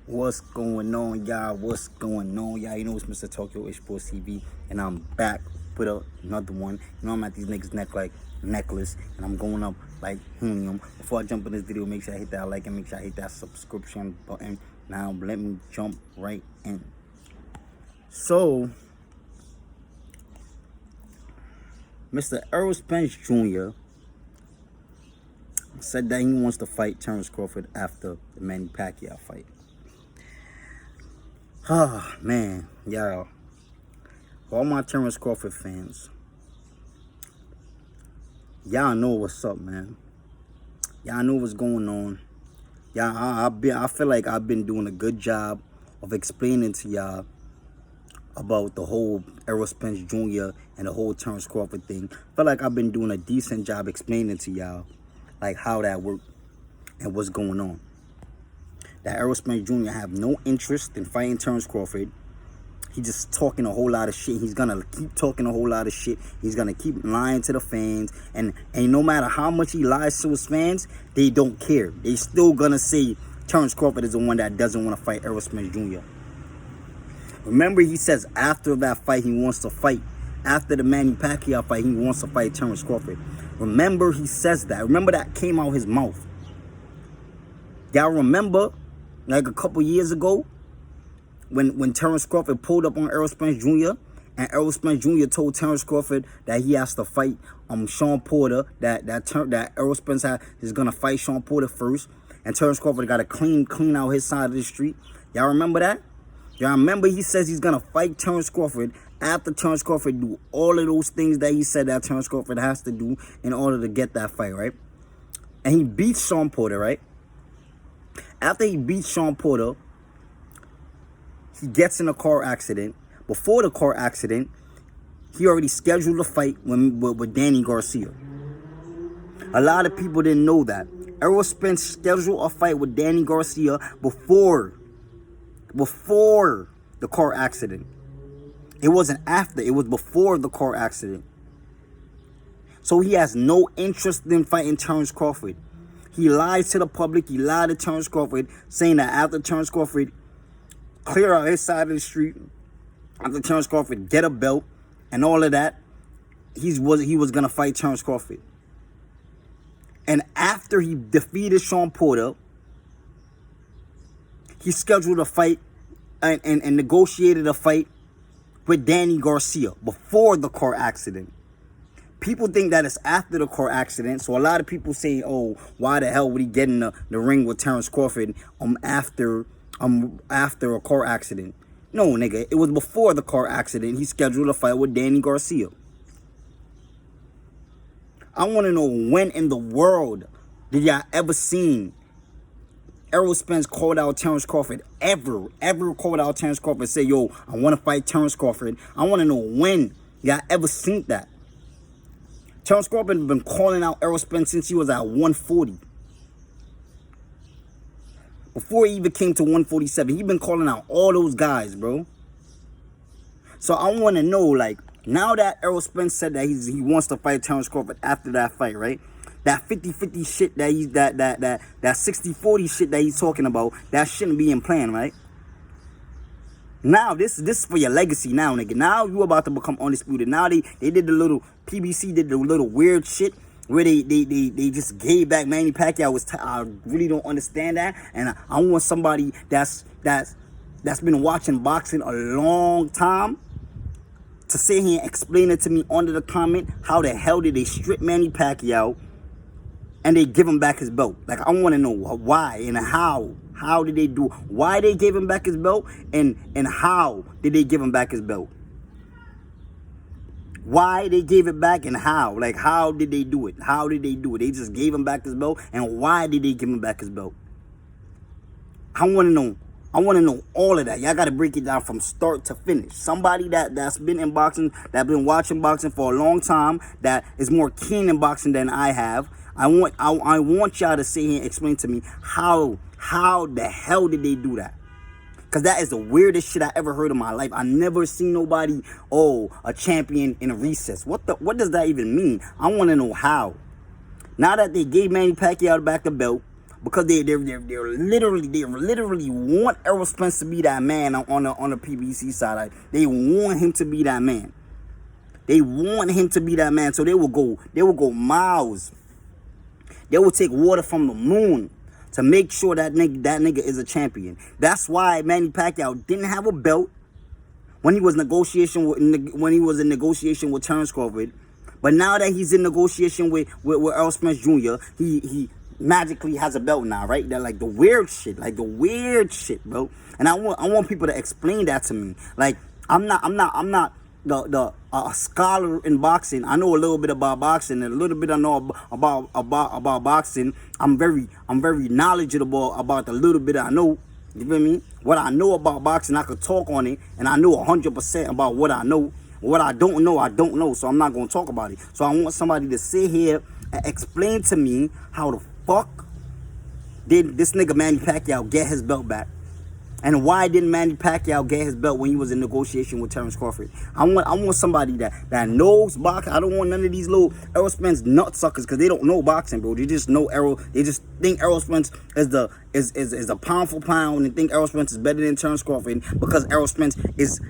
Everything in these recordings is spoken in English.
What's going on, y'all? What's going on, y'all? You know it's Mr. Tokyo Sports TV, and I'm back with another one. You know I'm at these niggas' neck like necklace, and I'm going up like helium. Before I jump in this video, make sure I hit that like and make sure I hit that subscription button. Now let me jump right in. So, Mr. Errol Spence Jr. said that he wants to fight Terence Crawford after the Manny Pacquiao fight. Ah, man, y'all. All my Terence Crawford fans, y'all know what's up, man. Y'all know what's going on. I feel like I've been doing a good job of explaining to y'all about the whole Errol Spence Jr. and the whole Terence Crawford thing. I feel like I've been doing a decent job explaining to y'all, like, how that worked and what's going on. That Errol Spence Jr. have no interest in fighting Terence Crawford. He just talking a whole lot of shit. He's gonna keep talking a whole lot of shit. He's gonna keep lying to the fans. And no matter how much he lies to his fans, they don't care. They still gonna say Terence Crawford is the one that doesn't want to fight Errol Spence Jr. Remember, he says after that fight he wants to fight. After the Manny Pacquiao fight, he wants to fight Terence Crawford. Remember, he says that. Remember, that came out his mouth. Y'all remember, like a couple years ago, when Terence Crawford pulled up on Errol Spence Jr. and Errol Spence Jr. told Terence Crawford that he has to fight Sean Porter, that Errol Spence is gonna fight Sean Porter first, and Terence Crawford got to clean out his side of the street. Y'all remember that? Y'all remember he says he's gonna fight Terence Crawford after Terence Crawford do all of those things that he said that Terence Crawford has to do in order to get that fight, right? And he beats Sean Porter, right? After he beats Sean Porter, he gets in a car accident. Before the car accident, he already scheduled a fight with Danny Garcia. A lot of people didn't know that. Errol Spence scheduled a fight with Danny Garcia before the car accident. It wasn't after, it was before the car accident. So he has no interest in fighting Terence Crawford. He lied to the public. He lied to Terence Crawford, saying that after Terence Crawford clear out his side of the street, after Terence Crawford get a belt and all of that, he was gonna fight Terence Crawford. And after he defeated Sean Porter, he scheduled a fight and negotiated a fight with Danny Garcia before the car accident. People think that it's after the car accident, so a lot of people say, "Oh, why the hell would he get in the ring with Terence Crawford after a car accident?" No, nigga, it was before the car accident. He scheduled a fight with Danny Garcia. I want to know, when in the world did y'all ever seen Errol Spence called out Terence Crawford? Ever called out Terence Crawford and say, "Yo, I want to fight Terence Crawford"? I want to know when y'all ever seen that. Terence Crawford has been calling out Errol Spence since he was at 140. Before he even came to 147, he been calling out all those guys, bro. So I want to know, like, now that Errol Spence said that he wants to fight Terence Crawford after that fight, right? That 50-50 shit that 60-40 shit that he's talking about, that shouldn't be in plan, right? Now, this is for your legacy now, nigga. Now you about to become undisputed. Now they did the little, PBC did the little weird shit where they just gave back Manny Pacquiao. I really don't understand that. And I want somebody that's been watching boxing a long time to sit here and explain it to me under the comment. How the hell did they strip Manny Pacquiao and they give him back his belt? Like, I want to know why and how. How did they do? Why they gave him back his belt, and how did they give him back his belt? Why they gave it back and how? Like, how did they do it? How did they do it? They just gave him back his belt, and why did they give him back his belt? I want to know. I want to know all of that. Y'all got to break it down from start to finish. Somebody that's been in boxing, that's been watching boxing for a long time, that is more keen in boxing than I have. I want y'all to sit here and explain to me how the hell did they do that? Because that is the weirdest shit I ever heard in my life. I never seen nobody, a champion in a recess. What does that even mean? I want to know how. Now that they gave Manny Pacquiao back the belt, because they literally want Errol Spence to be that man on the PBC side. Like, they want him to be that man. They want him to be that man. So they will go miles. They will take water from the moon to make sure that nigga is a champion. That's why Manny Pacquiao didn't have a belt when he was in negotiation with Terence Crawford. But now that he's in negotiation with Errol Spence Jr., he magically has a belt now, right? That like the weird shit, bro. And I want people to explain that to me. Like, I'm not a scholar in boxing. I know a little bit about boxing, and a little bit I know about boxing. I'm very knowledgeable about the little bit I know. You feel me? What I know about boxing, I could talk on it, and I know 100% about what I know. What I don't know, I don't know, so I'm not going to talk about it. So I want somebody to sit here and explain to me how the fuck did this nigga Manny Pacquiao get his belt back? And why didn't Manny Pacquiao get his belt when he was in negotiation with Terence Crawford? I want somebody that knows boxing. I don't want none of these little Errol Spence nutsuckers, because they don't know boxing, bro. They just know Errol. They just think Errol Spence is a pound for pound, and think Errol Spence is better than Terence Crawford because Errol Spence is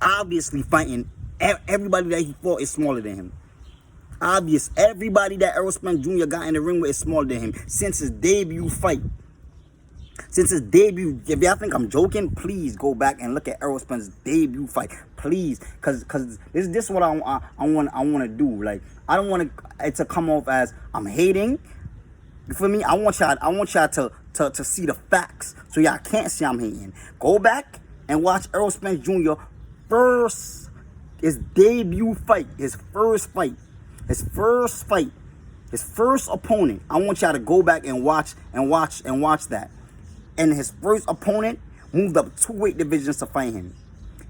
obviously fighting. Everybody that he fought is smaller than him. Obvious. Everybody that Errol Spence Jr. got in the ring with is smaller than him since his debut fight. Since his debut, if y'all think I'm joking, please go back and look at Errol Spence's debut fight, please, cause this is what I want to do. Like, I don't want it to come off as I'm hating. You feel me? I want y'all to see the facts, so y'all can't see I'm hating. Go back and watch Errol Spence Jr. his debut fight, his first opponent. I want y'all to go back and watch that. And his first opponent moved up 2 weight divisions to fight him.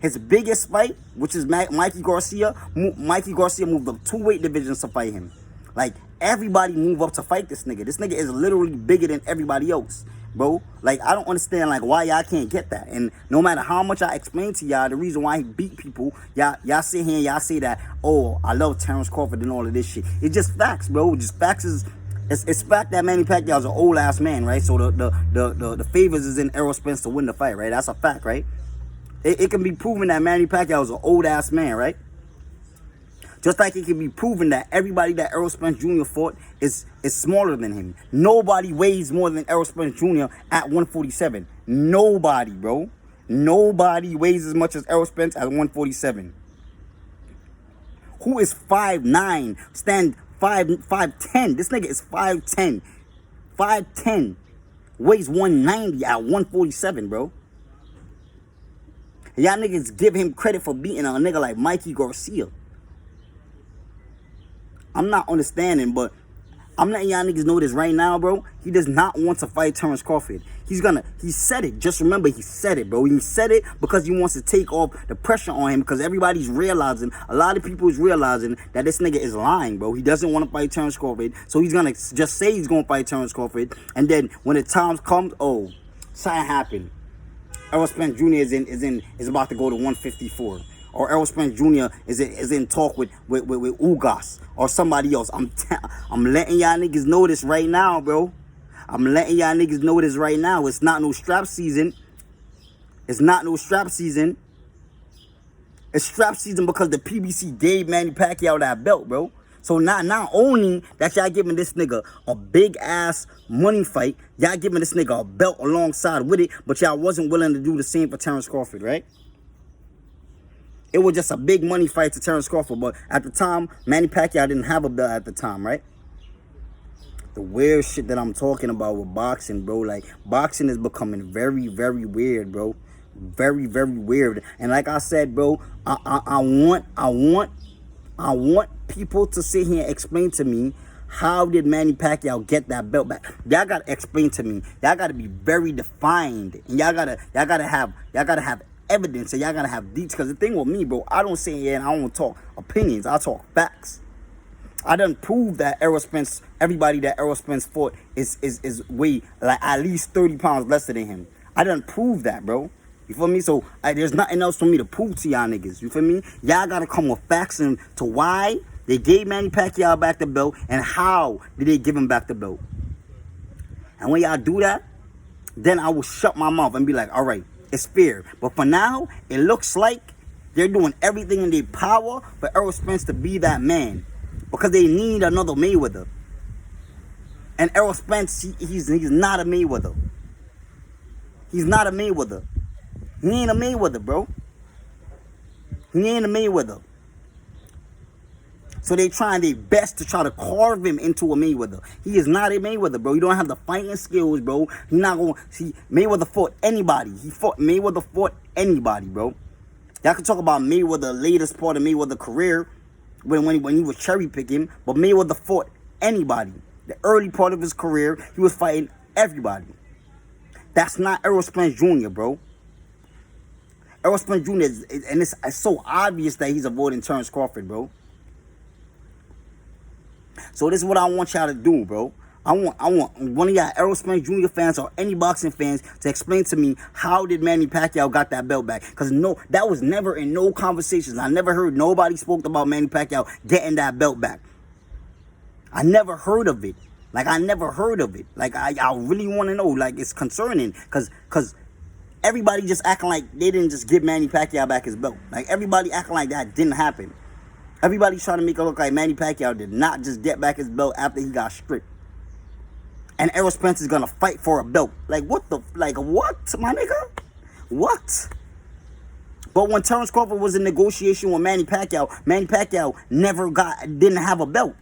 His biggest fight, which is Mikey Garcia moved up 2 weight divisions to fight him. Like, everybody move up to fight this nigga. This nigga is literally bigger than everybody else, bro. Like, I don't understand, like, why y'all can't get that. And no matter how much I explain to y'all the reason why he beat people, y'all sit here and y'all say that, oh, I love Terence Crawford and all of this shit. It's just facts, bro. Just facts is... It's fact that Manny Pacquiao is an old ass man, right? So the favors is in Errol Spence to win the fight, right? That's a fact, right? It can be proven that Manny Pacquiao is an old ass man, right? Just like it can be proven that everybody that Errol Spence Jr. fought is smaller than him. Nobody weighs more than Errol Spence Jr. at 147. Nobody, bro. Nobody weighs as much as Errol Spence at 147. Who is 5'9", stand 5'10". This nigga is 5'10". 5'10". Weighs 190 at 147, bro. Y'all niggas give him credit for beating a nigga like Mikey Garcia. I'm not understanding, but I'm letting y'all niggas know this right now, bro. He does not want to fight Terence Crawford. He said it. Just remember, he said it, bro. He said it because he wants to take off the pressure on him, because everybody's realizing, a lot of people is realizing that this nigga is lying, bro. He doesn't want to fight Terence Crawford, so he's gonna just say he's gonna fight Terence Crawford, and then when the time comes, oh, something happened. Errol Spence Jr. is about to go to 154. Or Errol Spence Jr. is in talk with Ugas or somebody else. I'm letting y'all niggas know this right now, bro. I'm letting y'all niggas know this right now. It's not no strap season. It's not no strap season. It's strap season because the PBC gave Manny Pacquiao that belt, bro. So not only that y'all giving this nigga a big ass money fight, y'all giving this nigga a belt alongside with it, but y'all wasn't willing to do the same for Terence Crawford, right? It was just a big money fight to Terence Crawford, but at the time, Manny Pacquiao didn't have a belt at the time, right? The weird shit that I'm talking about with boxing, bro. Like, boxing is becoming very, very weird, bro. Very, very weird. And like I said, bro, I want people to sit here and explain to me, how did Manny Pacquiao get that belt back? Y'all gotta explain to me. Y'all gotta be very defined, and y'all gotta have evidence, and y'all gotta have details. Because the thing with me, bro, I don't sit here and I don't talk opinions. I talk facts. I done proved that everybody that Errol Spence fought is way like at least 30 pounds lesser than him. I done proved that, bro. You feel me? So there's nothing else for me to prove to y'all niggas. You feel me? Y'all gotta come with facts and to why they gave Manny Pacquiao back the belt, and how did they give him back the belt. And when y'all do that, then I will shut my mouth and be like, all right, it's fair. But for now, it looks like they're doing everything in their power for Errol Spence to be that man. Because they need another Mayweather. And Errol Spence, he's not a Mayweather. He's not a Mayweather. He ain't a Mayweather, bro. He ain't a Mayweather. So they trying their best to try to carve him into a Mayweather. He is not a Mayweather, bro. You don't have the fighting skills, bro. He's not going to see. Mayweather fought anybody. Mayweather fought anybody, bro. Y'all can talk about Mayweather, the latest part of Mayweather's career, when he was cherry picking, but Mayweather fought anybody. The early part of his career, he was fighting everybody. That's not Errol Spence Jr., bro. Errol Spence Jr. And it's so obvious that he's avoiding Terence Crawford, bro. So this is what I want y'all to do, bro. I want one of y'all Errol Spence Jr. fans or any boxing fans to explain to me how did Manny Pacquiao got that belt back. Because no, that was never in no conversations. I never heard nobody spoke about Manny Pacquiao getting that belt back. I never heard of it. Like, I never heard of it. Like, I really want to know. Like, it's concerning. Because everybody just acting like they didn't just give Manny Pacquiao back his belt. Like, everybody acting like that didn't happen. Everybody's trying to make it look like Manny Pacquiao did not just get back his belt after he got stripped. And Errol Spence is going to fight for a belt. Like, what, my nigga? What? But when Terence Crawford was in negotiation with Manny Pacquiao didn't have a belt.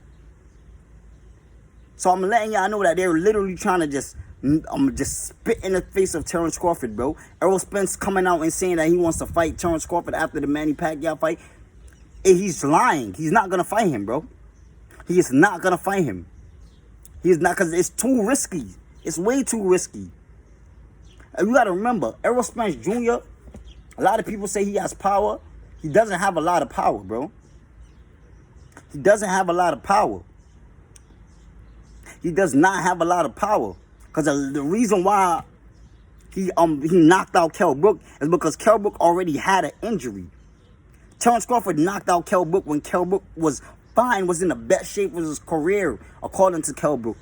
So I'm letting y'all know that they're literally trying to just spit in the face of Terence Crawford, bro. Errol Spence coming out and saying that he wants to fight Terence Crawford after the Manny Pacquiao fight. He's lying. He's not going to fight him, bro. He is not going to fight him. He is not, because it's too risky. It's way too risky. And you got to remember, Errol Spence Jr., a lot of people say he has power. He doesn't have a lot of power, bro. He doesn't have a lot of power. He does not have a lot of power. Because the reason why he knocked out Kell Brook is because Kell Brook already had an injury. Terence Crawford knocked out Kell Brook when Kell Brook was fine, was in the best shape of his career, according to Kell Brook.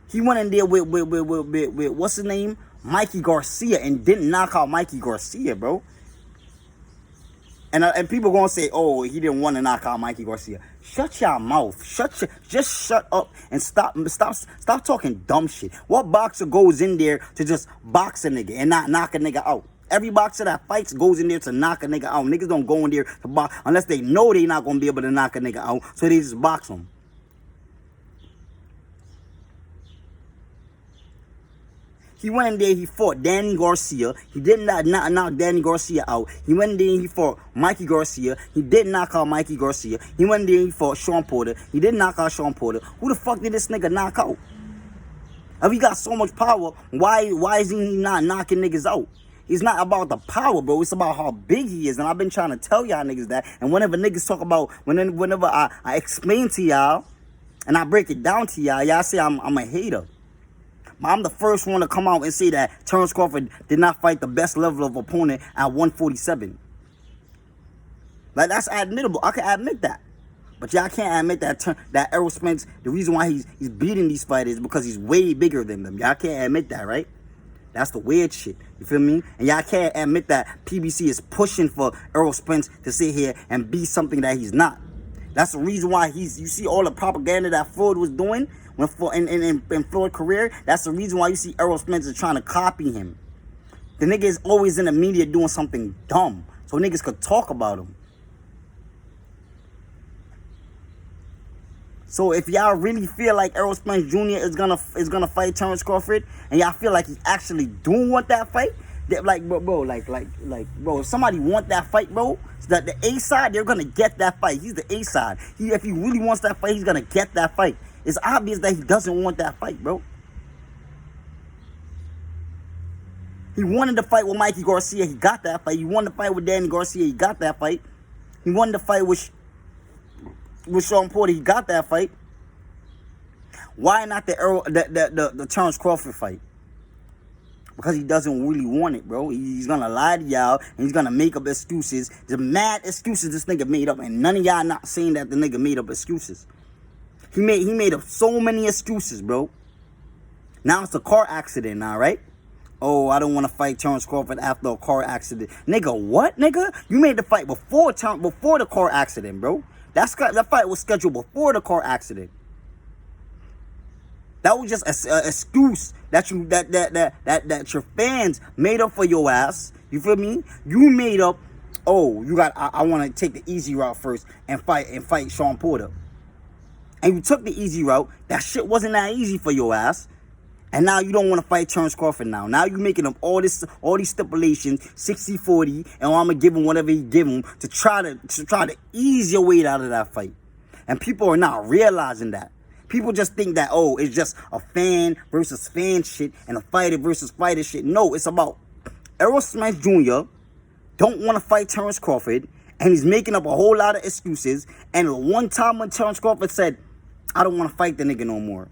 He went in there with what's his name? Mikey Garcia, and didn't knock out Mikey Garcia, bro. And people gonna say, oh, he didn't want to knock out Mikey Garcia. Shut your mouth. Just shut up and stop talking dumb shit. What boxer goes in there to just box a nigga and not knock a nigga out? Every boxer that fights goes in there to knock a nigga out. Niggas don't go in there to box unless they know they're not gonna be able to knock a nigga out, so they just box him. He went in there, he fought Danny Garcia. He did not knock Danny Garcia out. He went in there and he fought Mikey Garcia. He did knock out Mikey Garcia. He went in there and he fought Sean Porter. He did knock out Sean Porter. Who the fuck did this nigga knock out? If he got so much power, why is he not knocking niggas out? It's not about the power, bro. It's about how big he is. And I've been trying to tell y'all niggas that. And whenever niggas talk about, whenever I explain to y'all and I break it down to y'all, y'all say I'm a hater. But I'm the first one to come out and say that Terence Crawford did not fight the best level of opponent at 147. Like, that's admittable. I can admit that. But y'all can't admit that Errol Spence, the reason why he's beating these fighters is because he's way bigger than them. Y'all can't admit that, right? That's the weird shit. You feel me? And y'all can't admit that PBC is pushing for Errol Spence to sit here and be something that he's not. That's the reason why you see all the propaganda that Floyd was doing in Floyd's career. That's the reason why you see Errol Spence is trying to copy him. The nigga is always in the media doing something dumb, so niggas could talk about him. So if y'all really feel like Errol Spence Jr. is gonna fight Terence Crawford, and y'all feel like he actually do want that fight, bro, if somebody want that fight, bro, the A side, they're gonna get that fight. He's the A side. If he really wants that fight, he's gonna get that fight. It's obvious that he doesn't want that fight, bro. He wanted to fight with Mikey Garcia. He got that fight. He wanted to fight with Danny Garcia. He got that fight. He wanted to fight with Sean Porter. He got that fight. Why not the Terence Crawford fight? Because he doesn't really want it, bro. He's gonna lie to y'all and he's gonna make up excuses. The mad excuses this nigga made up, and none of y'all not saying that the nigga made up excuses. He made up so many excuses, bro. Now it's a car accident now, right? Oh, I don't want to fight Terence Crawford after a car accident. Nigga, what, nigga? You made the fight before the car accident, bro. That fight was scheduled before the car accident. That was just an excuse that your fans made up for your ass. You feel me? You made up. Oh, I want to take the easy route first and fight Sean Porter. And you took the easy route. That shit wasn't that easy for your ass. And now you don't want to fight Terence Crawford now. Now you're making up all these stipulations, 60-40, and I'm going to give him whatever he give him to try to ease your way out of that fight. And people are not realizing that. People just think that, oh, it's just a fan versus fan shit and a fighter versus fighter shit. No, it's about Errol Spence Jr. don't want to fight Terence Crawford, and he's making up a whole lot of excuses. And one time when Terence Crawford said, I don't want to fight the nigga no more,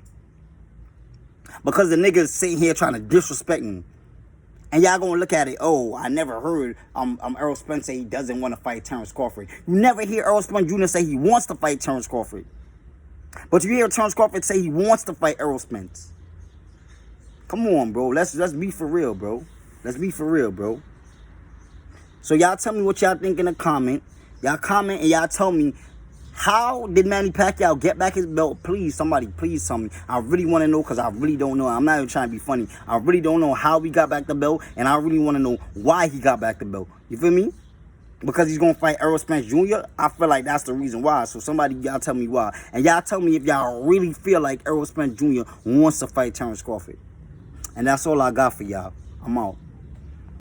because the nigga's sitting here trying to disrespect me. And y'all gonna look at it, oh, I never heard Errol Spence say he doesn't want to fight Terence Crawford. You never hear Errol Spence Jr. say he wants to fight Terence Crawford. But you hear Terence Crawford say he wants to fight Errol Spence. Come on, bro. Let's be for real, bro. Let's be for real, bro. So y'all tell me what y'all think in the comment. Y'all comment and y'all tell me, how did Manny Pacquiao get back his belt? Please, somebody, please tell me. I really want to know, because I really don't know. I'm not even trying to be funny. I really don't know how he got back the belt, and I really want to know why he got back the belt. You feel me? Because he's going to fight Errol Spence Jr.? I feel like that's the reason why. So somebody, y'all tell me why. And y'all tell me if y'all really feel like Errol Spence Jr. wants to fight Terence Crawford. And that's all I got for y'all. I'm out.